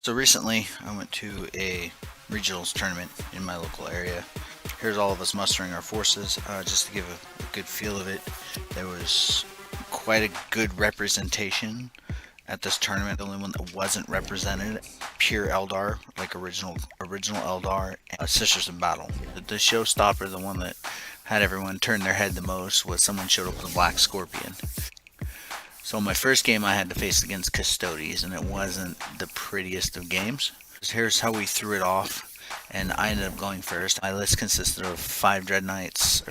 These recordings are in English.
So recently, I went to a regionals tournament in my local area. Here's all of us mustering our forces, just to give a good feel of it. There was quite a good representation at this tournament. The only one that wasn't represented, pure Eldar, like original Eldar, and Sisters in Battle. The showstopper, the one that had everyone turn their head the most, was someone showed up with a black scorpion. So my first game I had to face against Custodes, and it wasn't the prettiest of games. Here's how we threw it off, and I ended up going first. My list consisted of 5 dreadnoughts,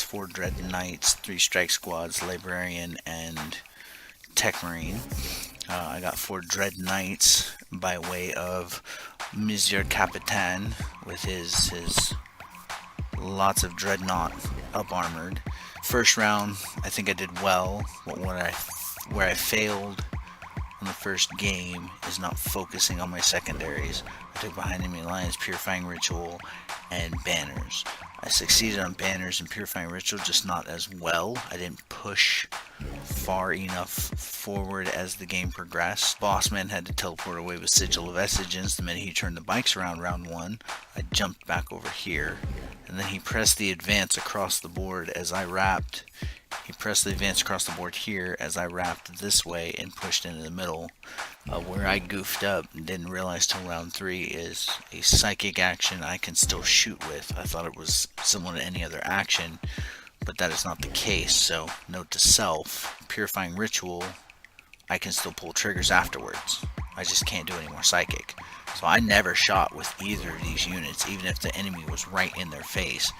4 dread knights, 3 strike squads, librarian, and tech marine. I got 4 dread knights by way of Monsieur Capitan with his lots of dreadnought up armored. First round, I think I did well, but where I failed on the first game is not focusing on my secondaries. I took behind enemy lines, purifying ritual, and banners. I succeeded on banners and purifying ritual, just not as well. I didn't push far enough forward as the game progressed. Bossman had to teleport away with Sigil of Vestiges. The minute he turned the bikes around round 1, I jumped back over here. And then he pressed the advance across the board as I wrapped. He pressed the advance across the board here as I wrapped this way and pushed into the middle. Where I goofed up and didn't realize till round 3 is a psychic action I can still shoot with. I thought it was similar to any other action, but that is not the case. So note to self, purifying ritual, I can still pull triggers afterwards. I just can't do any more psychic. So I never shot with either of these units, even if the enemy was right in their face.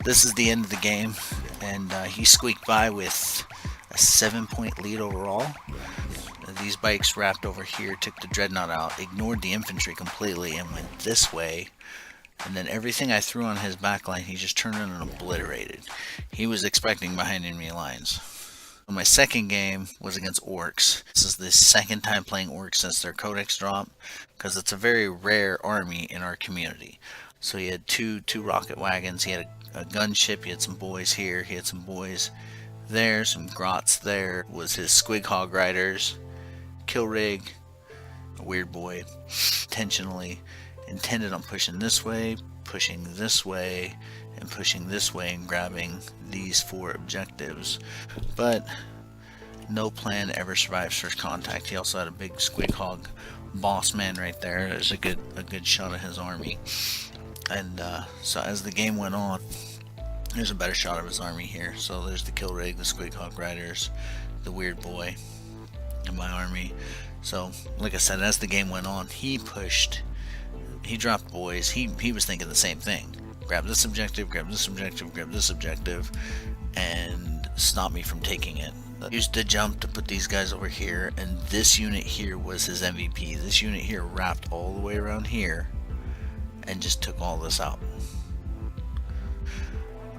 This is the end of the game, and he squeaked by with a 7-point lead overall. These bikes wrapped over here, took the dreadnought out, ignored the infantry completely, and went this way. And then everything I threw on his backline, he just turned in and obliterated. He was expecting behind enemy lines. My second game was against orcs. This is the second time playing orcs since their codex drop, because it's a very rare army in our community. So he had two rocket wagons, he had a gunship, he had some boys here, he had some boys there, some grots there, was his squig hog riders, kill rig, a weird boy, intentionally intended on pushing this way, and pushing this way and grabbing these 4 objectives. But no plan ever survives first contact. He also had a big squig hog boss man right there. There's a good shot of his army. And so as the game went on, there's a better shot of his army here. So there's the kill rig, the squig hog riders, the weird boy in my army. So like I said, as the game went on, he pushed, he dropped boys. He was thinking the same thing. Grab this objective, grab this objective, grab this objective, and stop me from taking it. I used the jump to put these guys over here, and this unit here was his MVP. This unit here wrapped all the way around here and just took all this out.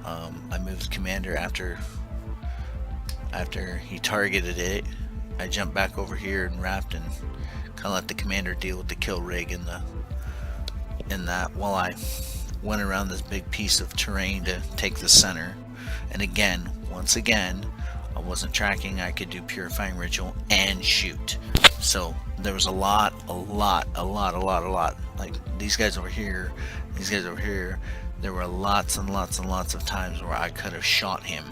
I moved the commander after he targeted it. I jumped back over here and wrapped and kind of let the commander deal with the kill rig in that while I went around this big piece of terrain to take the center. And again, once again, I wasn't tracking. I could do purifying ritual and shoot. So there was a lot. Like these guys over here, there were lots and lots of times where I could have shot him,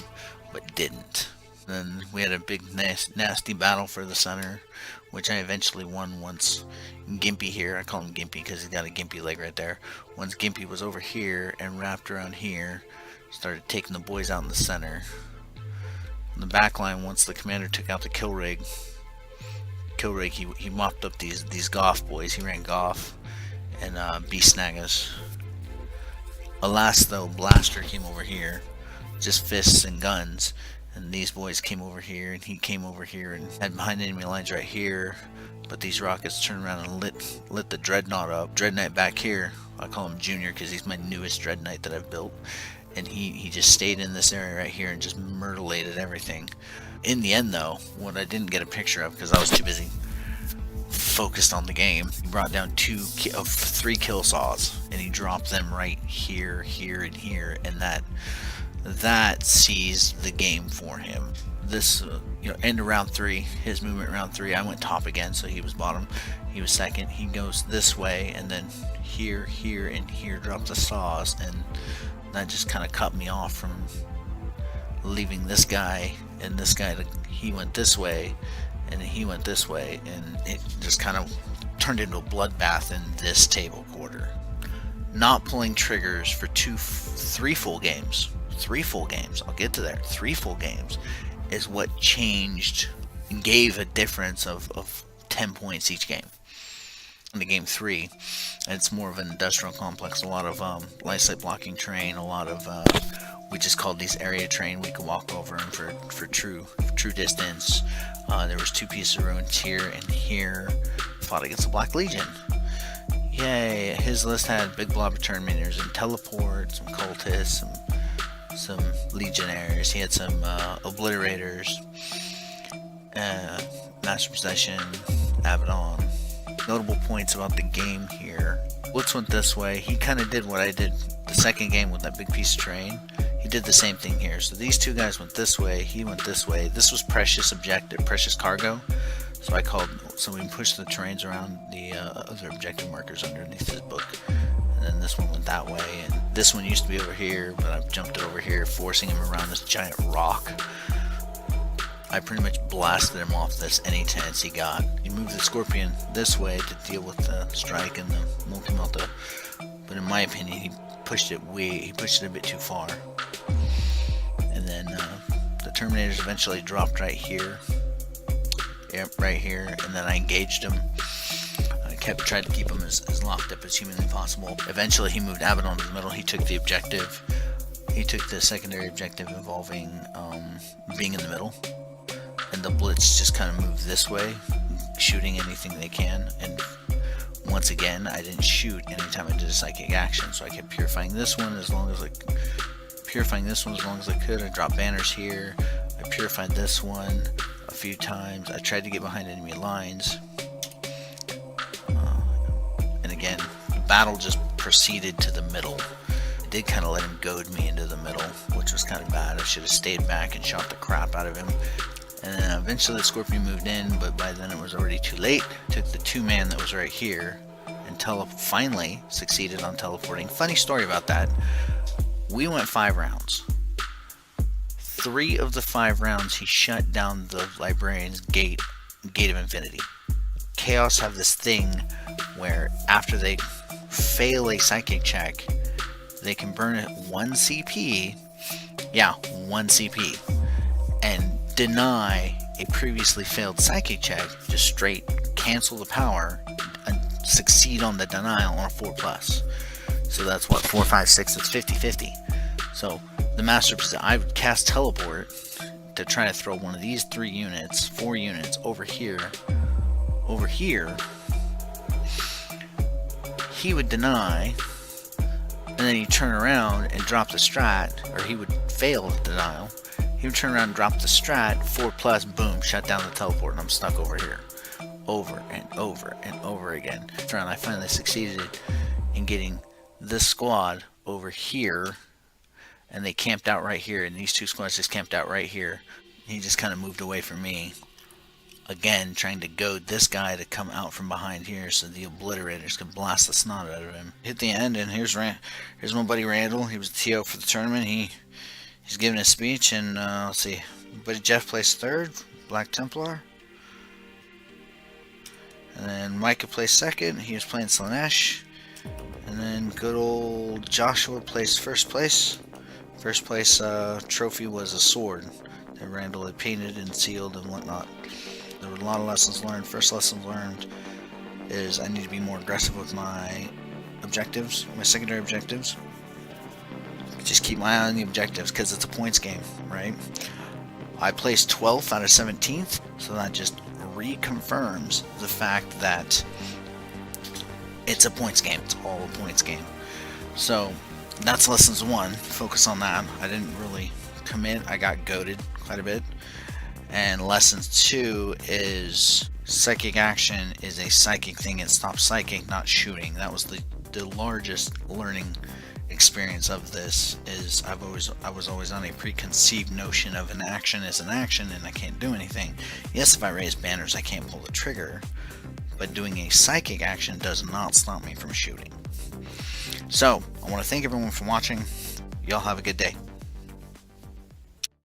but didn't. Then we had a big nasty battle for the center, which I eventually won once Gimpy here, I call him Gimpy because he's got a Gimpy leg right there. Once Gimpy was over here and wrapped around here, started taking the boys out in the center. In the back line, once the commander took out the kill rig, he mopped up these Goff boys. He ran Goff and Beast Snagas. Alas though, Blaster came over here, just fists and guns. And these boys came over here, and he came over here and had behind enemy lines right here. But these rockets turned around and lit the Dreadnought up. Dreadnought back here, I call him Junior because he's my newest Dreadnought that I've built. And he just stayed in this area right here and just mutilated everything. In the end though, what I didn't get a picture of because I was too busy focused on the game, he brought down 3 kill saws, and he dropped them right here, here, and here, and that seized the game for him. this, end of round 3, his movement round 3, I went top again, so he was bottom. He was second. He goes this way, and then here, and here drops the saws, and that just kind of cut me off from leaving this guy and this guy. He went this way, and he went this way, and it just kind of turned into a bloodbath in this table quarter. Not pulling triggers for 3 full games. 3 full games. I'll get to there. 3 full games is what changed and gave a difference of 10 points each game. In the game 3, it's more of an industrial complex. A lot of light sight blocking terrain. A lot of we just called these area terrain. We could walk over them for true distance. There was 2 pieces of ruins here and here. Fought against the Black Legion. Yay! His list had big blob of terminators and teleport, some cultists, some legionnaires. He had some obliterators, master possession, Abaddon. Notable points about the game here. Blitz went this way. He kind of did what I did the second game with that big piece of terrain. He did the same thing here. So these 2 guys went this way. He went this way. This was precious objective, precious cargo. So we pushed the terrains around the other objective markers underneath his book. And then this one went that way. And this one used to be over here, but I've jumped it over here, forcing him around this giant rock. I pretty much blasted him off this any chance he got. He moved the Scorpion this way to deal with the strike and the multi-melta, but in my opinion, he pushed it a bit too far. And then the Terminators eventually dropped right here. Yep, right here. And then I engaged him. I tried to keep him as locked up as humanly possible. Eventually, he moved Abaddon to the middle. He took the objective. He took the secondary objective involving being in the middle. And the Blitz just kind of moved this way, shooting anything they can. And once again, I didn't shoot anytime I did a psychic action, so I kept purifying this one as long as I could. I dropped banners here. I purified this one a few times. I tried to get behind enemy lines. And again, the battle just proceeded to the middle. It did kind of let him goad me into the middle, which was kind of bad. I should have stayed back and shot the crap out of him. And then eventually the Scorpion moved in, but by then it was already too late. Took the 2-man that was right here and finally succeeded on teleporting. Funny story about that. We went 5 rounds. 3 of the 5 rounds he shut down the Librarian's gate of infinity. Chaos have this thing where after they fail a psychic check, they can burn it 1 CP. Yeah, 1 CP. And deny a previously failed psychic check, just straight cancel the power and succeed on the denial on a 4+. So that's what, 4, 5, 6, that's 50-50. So the master, I would cast teleport to try to throw one of these 4 units over here. He would deny, and then he'd turn around and drop the strat, or he would fail the denial. He would turn around and drop the strat, 4+, boom, shut down the teleport, and I'm stuck over here. Over and over and over again. And I finally succeeded in getting this squad over here, and they camped out right here, and these 2 squads just camped out right here. He just kind of moved away from me. Again, trying to goad this guy to come out from behind here so the obliterators could blast the snot out of him. Hit the end, and here's my buddy Randall. He was the TO for the tournament. He's giving a speech, and let's see. Buddy Jeff placed 3rd, Black Templar. And then Micah placed 2nd. He was playing Slanesh. And then good old Joshua placed 1st place. 1st place trophy was a sword that Randall had painted and sealed and whatnot. There were a lot of lessons learned. First lesson learned is I need to be more aggressive with my objectives, my secondary objectives. Just keep my eye on the objectives because it's a points game, right? I placed 12th out of 17th, so that just reconfirms the fact that it's a points game. It's all a points game. So that's lessons 1. Focus on that. I didn't really commit. I got goaded quite a bit. And lessons 2 is psychic action is a psychic thing. It stops psychic, not shooting. That was the largest learning experience of this is I was always on a preconceived notion of an action is an action and I can't do anything. Yes, if I raise banners I can't pull the trigger, but doing a psychic action does not stop me from shooting. So I want to thank everyone for watching. Y'all have a good day.